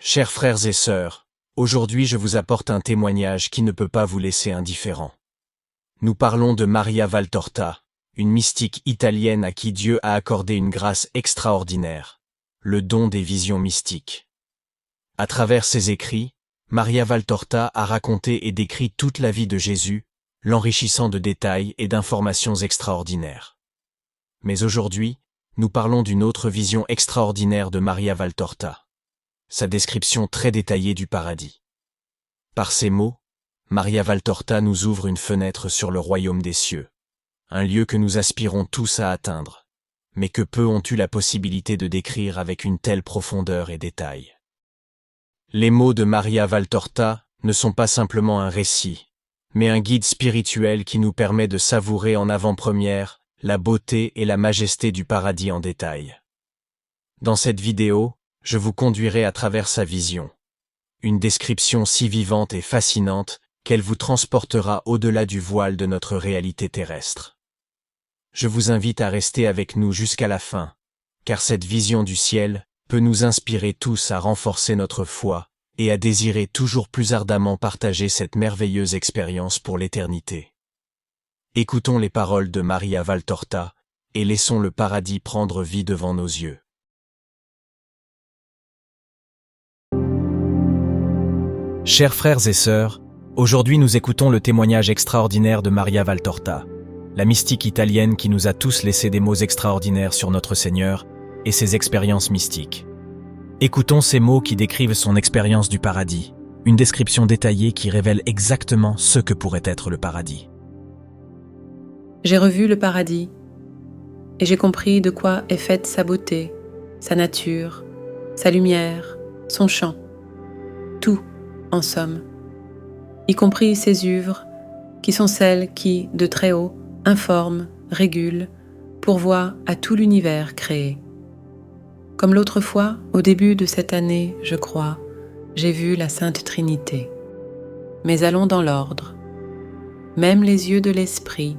Chers frères et sœurs, aujourd'hui je vous apporte un témoignage qui ne peut pas vous laisser indifférent. Nous parlons de Maria Valtorta, une mystique italienne à qui Dieu a accordé une grâce extraordinaire, le don des visions mystiques. À travers ses écrits, Maria Valtorta a raconté et décrit toute la vie de Jésus, l'enrichissant de détails et d'informations extraordinaires. Mais aujourd'hui, nous parlons d'une autre vision extraordinaire de Maria Valtorta. Sa description très détaillée du paradis. Par ces mots, Maria Valtorta nous ouvre une fenêtre sur le royaume des cieux, un lieu que nous aspirons tous à atteindre, mais que peu ont eu la possibilité de décrire avec une telle profondeur et détail. Les mots de Maria Valtorta ne sont pas simplement un récit, mais un guide spirituel qui nous permet de savourer en avant-première la beauté et la majesté du paradis en détail. Dans cette vidéo, je vous conduirai à travers sa vision. Une description si vivante et fascinante qu'elle vous transportera au-delà du voile de notre réalité terrestre. Je vous invite à rester avec nous jusqu'à la fin, car cette vision du ciel peut nous inspirer tous à renforcer notre foi et à désirer toujours plus ardemment partager cette merveilleuse expérience pour l'éternité. Écoutons les paroles de Maria Valtorta et laissons le paradis prendre vie devant nos yeux. Chers frères et sœurs, aujourd'hui nous écoutons le témoignage extraordinaire de Maria Valtorta, la mystique italienne qui nous a tous laissé des mots extraordinaires sur notre Seigneur et ses expériences mystiques. Écoutons ces mots qui décrivent son expérience du paradis, une description détaillée qui révèle exactement ce que pourrait être le paradis. J'ai revu le paradis et j'ai compris de quoi est faite sa beauté, sa nature, sa lumière, son chant, tout. En somme, y compris ces œuvres, qui sont celles qui, de très haut, informent, régulent, pourvoient à tout l'univers créé. Comme l'autre fois, au début de cette année, je crois, j'ai vu la Sainte Trinité. Mais allons dans l'ordre. Même les yeux de l'esprit,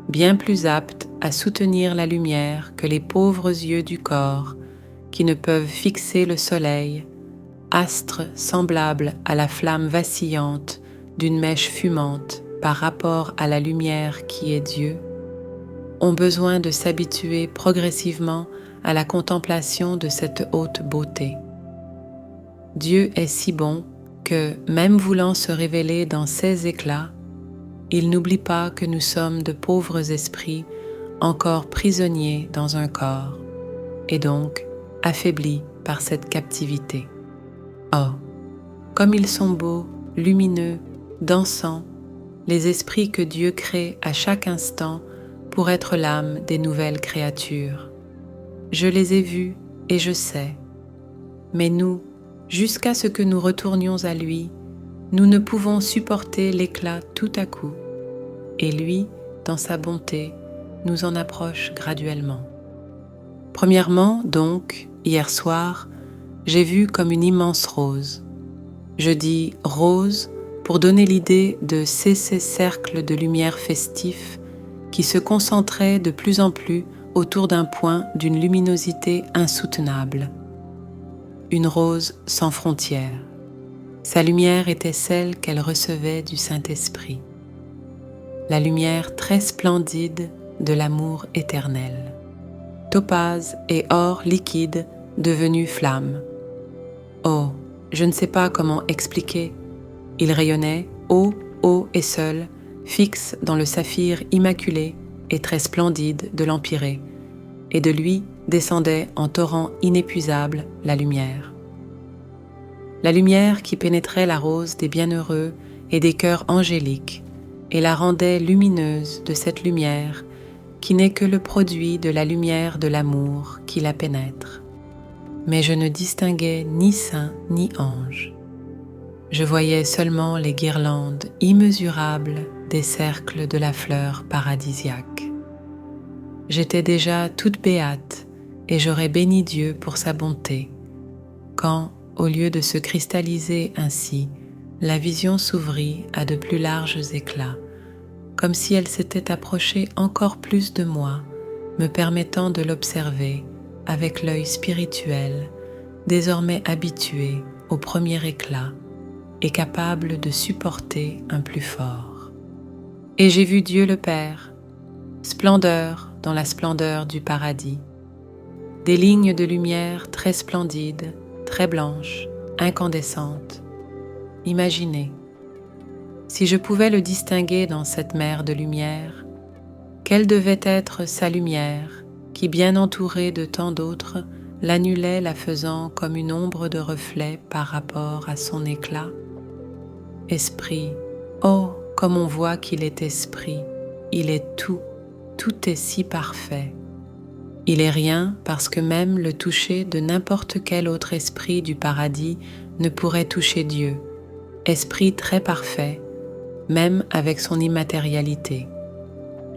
bien plus aptes à soutenir la lumière que les pauvres yeux du corps, qui ne peuvent fixer le soleil, astre semblable à la flamme vacillante d'une mèche fumante par rapport à la lumière qui est Dieu, ont besoin de s'habituer progressivement à la contemplation de cette haute beauté. Dieu est si bon que, même voulant se révéler dans ses éclats, il n'oublie pas que nous sommes de pauvres esprits encore prisonniers dans un corps, et donc affaiblis par cette captivité. Oh, comme ils sont beaux, lumineux, dansants, les esprits que Dieu crée à chaque instant pour être l'âme des nouvelles créatures. Je les ai vus et je sais. Mais nous, jusqu'à ce que nous retournions à lui, nous ne pouvons supporter l'éclat tout à coup. Et lui, dans sa bonté, nous en approche graduellement. Premièrement, donc, hier soir, j'ai vu comme une immense rose. Je dis rose pour donner l'idée de ces cercles de lumière festifs qui se concentraient de plus en plus autour d'un point d'une luminosité insoutenable. Une rose sans frontières. Sa lumière était celle qu'elle recevait du Saint-Esprit. La lumière très splendide de l'amour éternel. Topaze et or liquide devenus flammes. Oh, je ne sais pas comment expliquer. Il rayonnait, haut et seul, fixe dans le saphir immaculé et très splendide de l'empyrée, et de lui descendait en torrent inépuisable la lumière. La lumière qui pénétrait la rose des bienheureux et des cœurs angéliques, et la rendait lumineuse de cette lumière qui n'est que le produit de la lumière de l'amour qui la pénètre. Mais je ne distinguais ni saint ni ange. Je voyais seulement les guirlandes immesurables des cercles de la fleur paradisiaque. J'étais déjà toute béate et j'aurais béni Dieu pour sa bonté, quand, au lieu de se cristalliser ainsi, la vision s'ouvrit à de plus larges éclats, comme si elle s'était approchée encore plus de moi, me permettant de l'observer avec l'œil spirituel, désormais habitué au premier éclat et capable de supporter un plus fort. Et j'ai vu Dieu le Père, splendeur dans la splendeur du paradis, des lignes de lumière très splendides, très blanches, incandescentes. Imaginez, si je pouvais le distinguer dans cette mer de lumière, quelle devait être sa lumière qui, bien entourée de tant d'autres, l'annulait, la faisant comme une ombre de reflet par rapport à son éclat. Esprit, oh, comme on voit qu'il est esprit, il est tout, tout est si parfait. Il est rien parce que même le toucher de n'importe quel autre esprit du paradis ne pourrait toucher Dieu, esprit très parfait, même avec son immatérialité.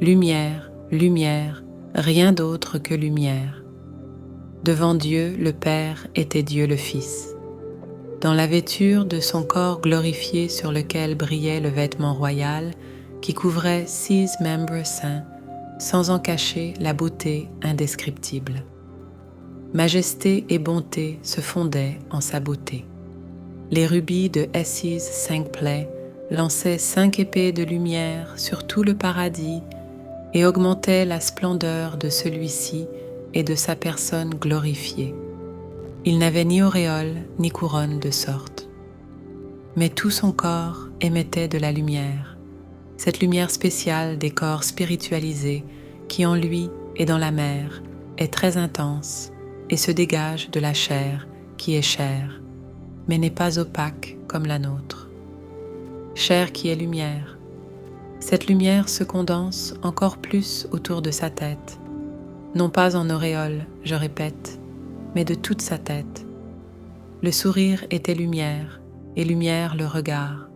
Lumière, lumière, rien d'autre que lumière. Devant Dieu, le Père était Dieu le Fils. Dans la vêture de son corps glorifié sur lequel brillait le vêtement royal qui couvrait 6 membres saints, sans en cacher la beauté indescriptible. Majesté et bonté se fondaient en sa beauté. Les rubis de Hessi's 5 plaies lançaient 5 épées de lumière sur tout le paradis et augmentaient la splendeur de celui-ci et de sa personne glorifiée. Il n'avait ni auréole ni couronne de sorte. Mais tout son corps émettait de la lumière, cette lumière spéciale des corps spiritualisés qui en lui et dans la mer est très intense et se dégage de la chair qui est chair, mais n'est pas opaque comme la nôtre. Chair qui est lumière, cette lumière se condense encore plus autour de sa tête, non pas en auréole, je répète, mais de toute sa tête. Le sourire était lumière, et lumière le regard.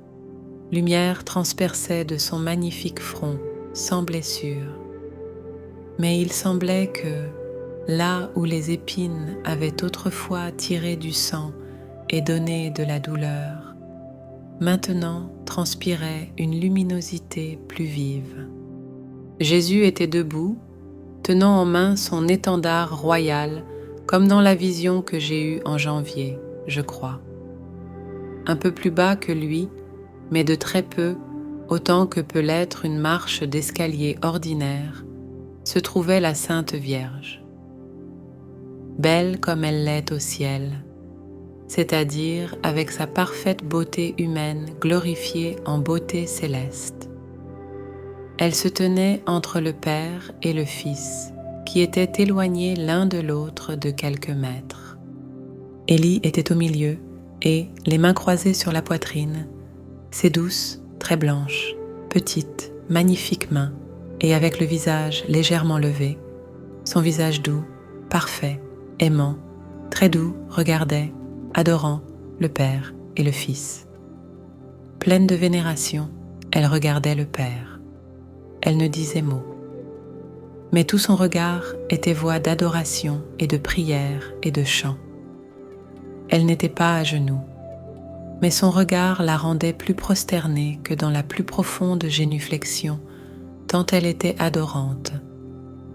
Lumière transperçait de son magnifique front, sans blessure. Mais il semblait que, là où les épines avaient autrefois tiré du sang et donné de la douleur, maintenant transpirait une luminosité plus vive. Jésus était debout, tenant en main son étendard royal, comme dans la vision que j'ai eue en janvier, je crois. Un peu plus bas que lui, mais de très peu, autant que peut l'être une marche d'escalier ordinaire, se trouvait la Sainte Vierge. Belle comme elle l'est au ciel, c'est-à-dire avec sa parfaite beauté humaine glorifiée en beauté céleste. Elle se tenait entre le Père et le Fils, qui étaient éloignés l'un de l'autre de quelques mètres. Élie était au milieu et, les mains croisées sur la poitrine, ses douces, très blanches, petites, magnifiques mains, et avec le visage légèrement levé, son visage doux, parfait, aimant, très doux, regardait, adorant, le Père et le Fils. Pleine de vénération, elle regardait le Père. Elle ne disait mot. Mais tout son regard était voix d'adoration et de prière et de chant. Elle n'était pas à genoux, mais son regard la rendait plus prosternée que dans la plus profonde génuflexion, tant elle était adorante.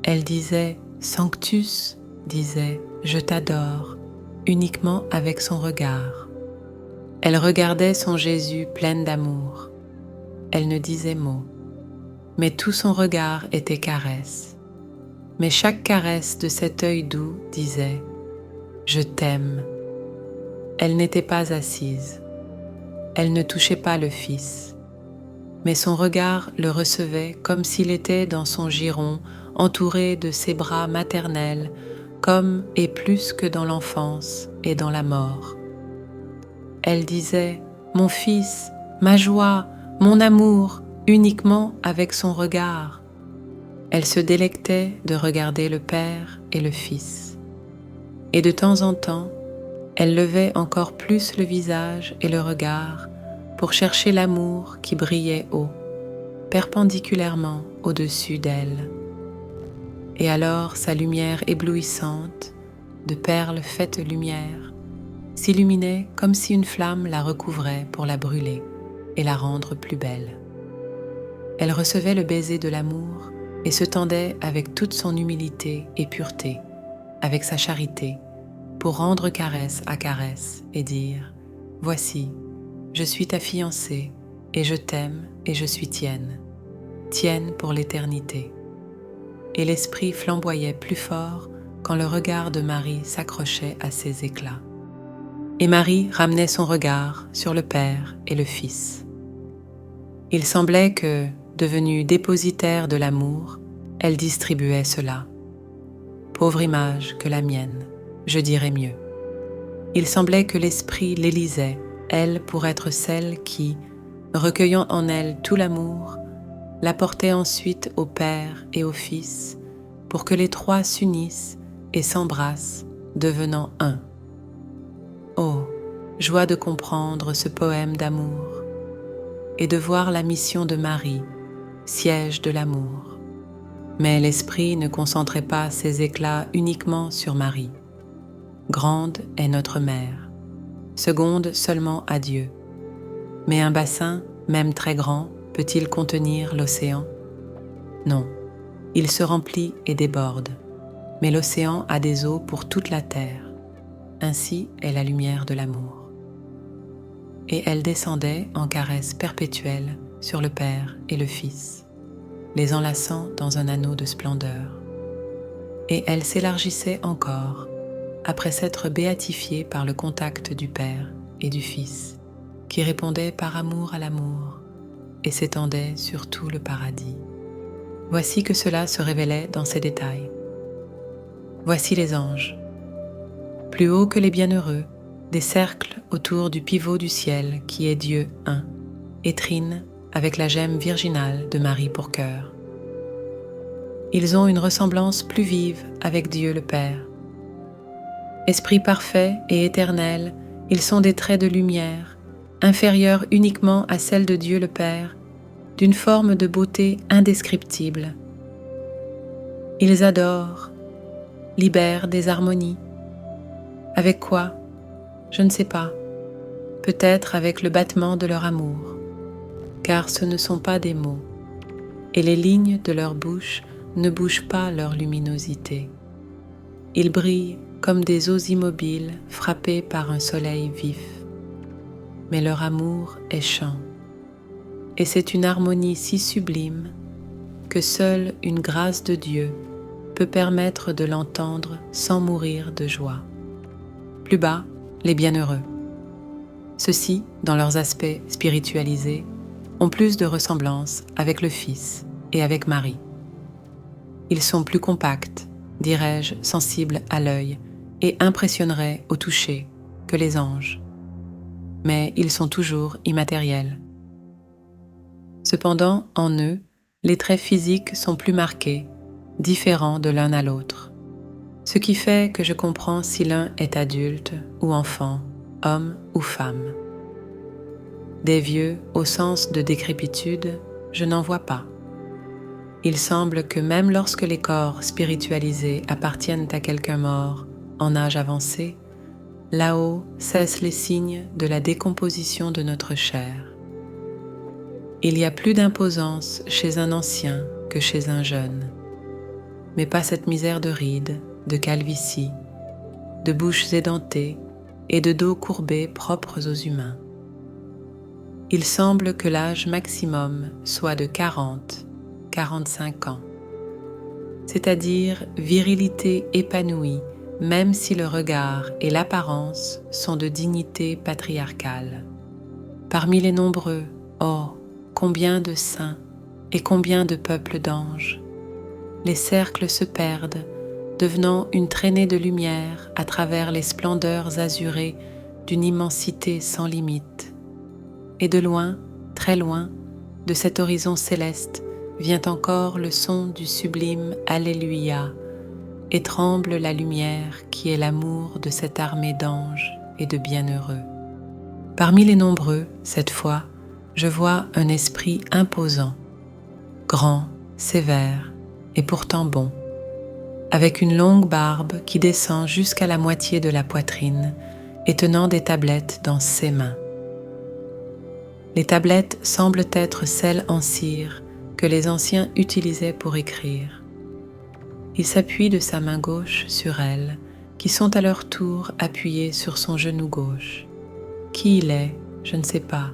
Elle disait « Sanctus », disait « Je t'adore », uniquement avec son regard. Elle regardait son Jésus pleine d'amour. Elle ne disait mot, mais tout son regard était caresse. Mais chaque caresse de cet œil doux disait « Je t'aime ». Elle n'était pas assise. Elle ne touchait pas le Fils. Mais son regard le recevait comme s'il était dans son giron, entouré de ses bras maternels, comme et plus que dans l'enfance et dans la mort. Elle disait « Mon Fils, ma joie, mon amour », uniquement avec son regard. Elle se délectait de regarder le Père et le Fils. Et de temps en temps, elle levait encore plus le visage et le regard pour chercher l'amour qui brillait haut, perpendiculairement au-dessus d'elle. Et alors sa lumière éblouissante, de perles faites lumière, s'illuminait comme si une flamme la recouvrait pour la brûler et la rendre plus belle. Elle recevait le baiser de l'amour et se tendait avec toute son humilité et pureté, avec sa charité, pour rendre caresse à caresse et dire Voici, je suis ta fiancée, et je t'aime et je suis tienne, tienne pour l'éternité. » Et l'esprit flamboyait plus fort quand le regard de Marie s'accrochait à ses éclats. Et Marie ramenait son regard sur le Père et le Fils. Il semblait que, devenue dépositaire de l'amour, elle distribuait cela. Pauvre image que la mienne, je dirais mieux. Il semblait que l'Esprit l'élisait, elle pour être celle qui, recueillant en elle tout l'amour, l'apportait ensuite au Père et au Fils, pour que les trois s'unissent et s'embrassent, devenant un. Oh, joie de comprendre ce poème d'amour et de voir la mission de Marie, siège de l'amour. Mais l'Esprit ne concentrait pas ses éclats uniquement sur Marie. Grande est notre mère, seconde seulement à Dieu. Mais un bassin, même très grand, peut-il contenir l'océan? Non, il se remplit et déborde, mais l'océan a des eaux pour toute la terre. Ainsi est la lumière de l'amour. Et elle descendait en caresse perpétuelle sur le Père et le Fils, les enlaçant dans un anneau de splendeur. Et elle s'élargissait encore, après s'être béatifiée par le contact du Père et du Fils, qui répondait par amour à l'amour et s'étendait sur tout le paradis. Voici que cela se révélait dans ces détails. Voici les anges. Plus haut que les bienheureux, des cercles autour du pivot du ciel qui est Dieu un, et trine avec la gemme virginale de Marie pour cœur. Ils ont une ressemblance plus vive avec Dieu le Père. Esprit parfait et éternel, ils sont des traits de lumière, inférieurs uniquement à celle de Dieu le Père, d'une forme de beauté indescriptible. Ils adorent, libèrent des harmonies. Avec quoi? Je ne sais pas. Peut-être avec le battement de leur amour, car ce ne sont pas des mots, et les lignes de leur bouche ne bougent pas leur luminosité. Ils brillent comme des eaux immobiles frappées par un soleil vif. Mais leur amour est chant, et c'est une harmonie si sublime que seule une grâce de Dieu peut permettre de l'entendre sans mourir de joie. Plus bas, les bienheureux. Ceux-ci, dans leurs aspects spiritualisés, ont plus de ressemblance avec le Fils et avec Marie. Ils sont plus compacts, dirais-je, sensibles à l'œil et impressionneraient au toucher que les anges. Mais ils sont toujours immatériels. Cependant, en eux, les traits physiques sont plus marqués, différents de l'un à l'autre. Ce qui fait que je comprends si l'un est adulte ou enfant, homme ou femme. Des vieux, au sens de décrépitude, je n'en vois pas. Il semble que même lorsque les corps spiritualisés appartiennent à quelqu'un mort en âge avancé, là-haut cessent les signes de la décomposition de notre chair. Il y a plus d'imposance chez un ancien que chez un jeune, mais pas cette misère de rides, de calvitie, de bouches édentées et de dos courbés propres aux humains. Il semble que l'âge maximum soit de 40-45 ans, c'est-à-dire virilité épanouie, même si le regard et l'apparence sont de dignité patriarcale. Parmi les nombreux, oh, combien de saints et combien de peuples d'anges! Les cercles se perdent, devenant une traînée de lumière à travers les splendeurs azurées d'une immensité sans limite. Et de loin, très loin, de cet horizon céleste vient encore le son du sublime Alléluia, et tremble la lumière qui est l'amour de cette armée d'anges et de bienheureux. Parmi les nombreux, cette fois, je vois un esprit imposant, grand, sévère et pourtant bon, avec une longue barbe qui descend jusqu'à la moitié de la poitrine et tenant des tablettes dans ses mains. Les tablettes semblent être celles en cire que les anciens utilisaient pour écrire. Il s'appuie de sa main gauche sur elles, qui sont à leur tour appuyées sur son genou gauche. Qui il est, je ne sais pas.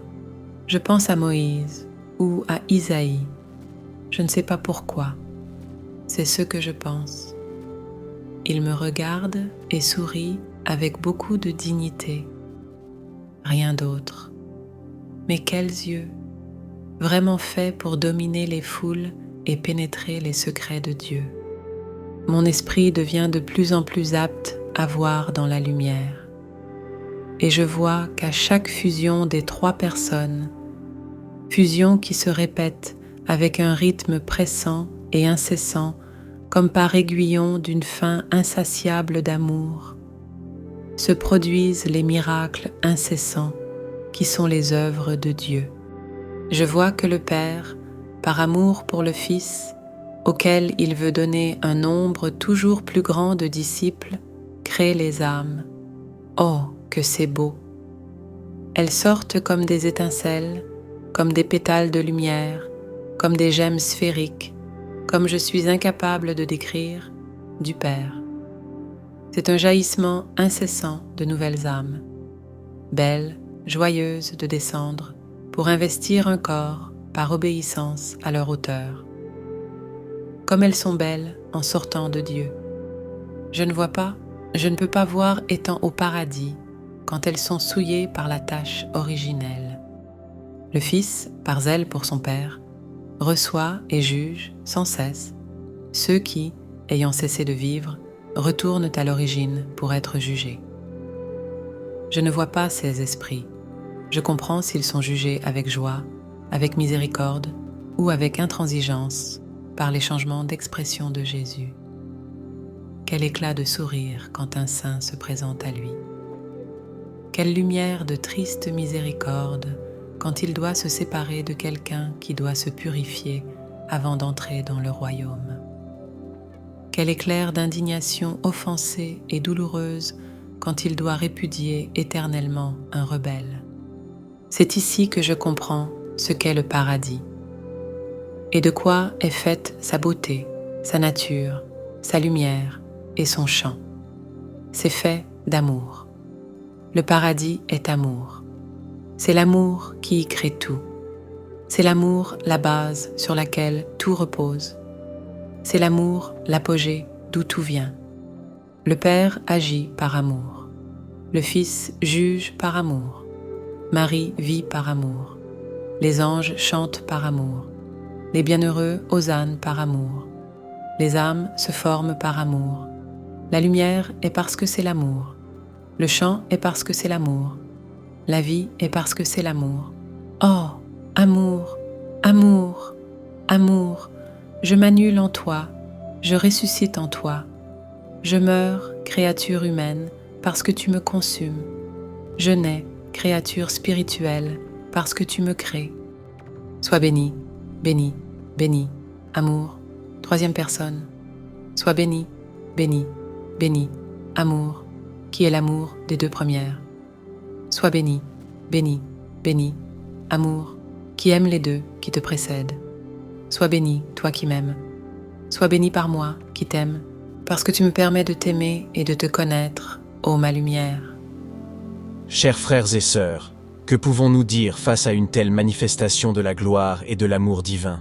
Je pense à Moïse ou à Isaïe. Je ne sais pas pourquoi. C'est ce que je pense. Il me regarde et sourit avec beaucoup de dignité. Rien d'autre. Mais quels yeux, vraiment faits pour dominer les foules et pénétrer les secrets de Dieu. Mon esprit devient de plus en plus apte à voir dans la lumière. Et je vois qu'à chaque fusion des 3 personnes, fusion qui se répète avec un rythme pressant et incessant, comme par aiguillon d'une faim insatiable d'amour, se produisent les miracles incessants qui sont les œuvres de Dieu. Je vois que le Père, par amour pour le Fils, auquel il veut donner un nombre toujours plus grand de disciples, crée les âmes. Oh, que c'est beau! Elles sortent comme des étincelles, comme des pétales de lumière, comme des gemmes sphériques, comme je suis incapable de décrire, du Père. C'est un jaillissement incessant de nouvelles âmes, belles, joyeuses de descendre, pour investir un corps par obéissance à leur auteur. Comme elles sont belles en sortant de Dieu. Je ne peux pas voir étant au paradis quand elles sont souillées par la tâche originelle. Le Fils, par zèle pour son Père, reçoit et juge sans cesse ceux qui, ayant cessé de vivre, retournent à l'origine pour être jugés. Je ne vois pas ces esprits. Je comprends s'ils sont jugés avec joie, avec miséricorde ou avec intransigeance par les changements d'expression de Jésus. Quel éclat de sourire quand un saint se présente à lui. Quelle lumière de triste miséricorde quand il doit se séparer de quelqu'un qui doit se purifier avant d'entrer dans le royaume. Quel éclair d'indignation offensée et douloureuse quand il doit répudier éternellement un rebelle. C'est ici que je comprends ce qu'est le paradis et de quoi est faite sa beauté, sa nature, sa lumière et son chant. C'est fait d'amour. Le paradis est amour. C'est l'amour qui y crée tout. C'est l'amour la base sur laquelle tout repose. C'est l'amour l'apogée d'où tout vient. Le Père agit par amour. Le Fils juge par amour. Marie vit par amour. Les anges chantent par amour. Les bienheureux hosannent par amour. Les âmes se forment par amour. La lumière est parce que c'est l'amour. Le chant est parce que c'est l'amour. La vie est parce que c'est l'amour. Oh, amour, amour, amour, je m'annule en toi, je ressuscite en toi. Je meurs, créature humaine, parce que tu me consumes. Je nais, créature spirituelle, parce que tu me crées. Sois béni, béni, béni, amour, 3e personne. Sois béni, béni, béni, amour, qui est l'amour des 2 premières. Sois béni, béni, béni, amour, qui aime les 2 qui te précèdent. Sois béni, toi qui m'aimes. Sois béni par moi, qui t'aime, parce que tu me permets de t'aimer et de te connaître, ô ma lumière. Chers frères et sœurs, que pouvons-nous dire face à une telle manifestation de la gloire et de l'amour divin?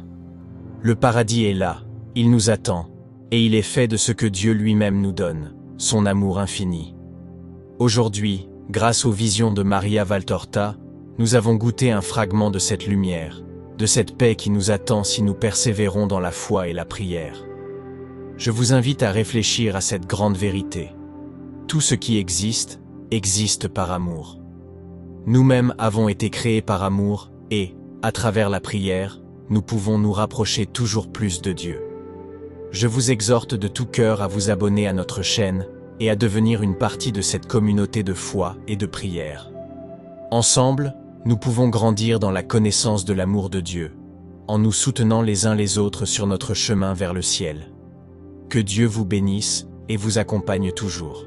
Le paradis est là, il nous attend, et il est fait de ce que Dieu lui-même nous donne, son amour infini. Aujourd'hui, grâce aux visions de Maria Valtorta, nous avons goûté un fragment de cette lumière, de cette paix qui nous attend si nous persévérons dans la foi et la prière. Je vous invite à réfléchir à cette grande vérité. Tout ce qui existe, existe par amour. Nous-mêmes avons été créés par amour et, à travers la prière, nous pouvons nous rapprocher toujours plus de Dieu. Je vous exhorte de tout cœur à vous abonner à notre chaîne et à devenir une partie de cette communauté de foi et de prière. Ensemble, nous pouvons grandir dans la connaissance de l'amour de Dieu, en nous soutenant les uns les autres sur notre chemin vers le ciel. Que Dieu vous bénisse et vous accompagne toujours.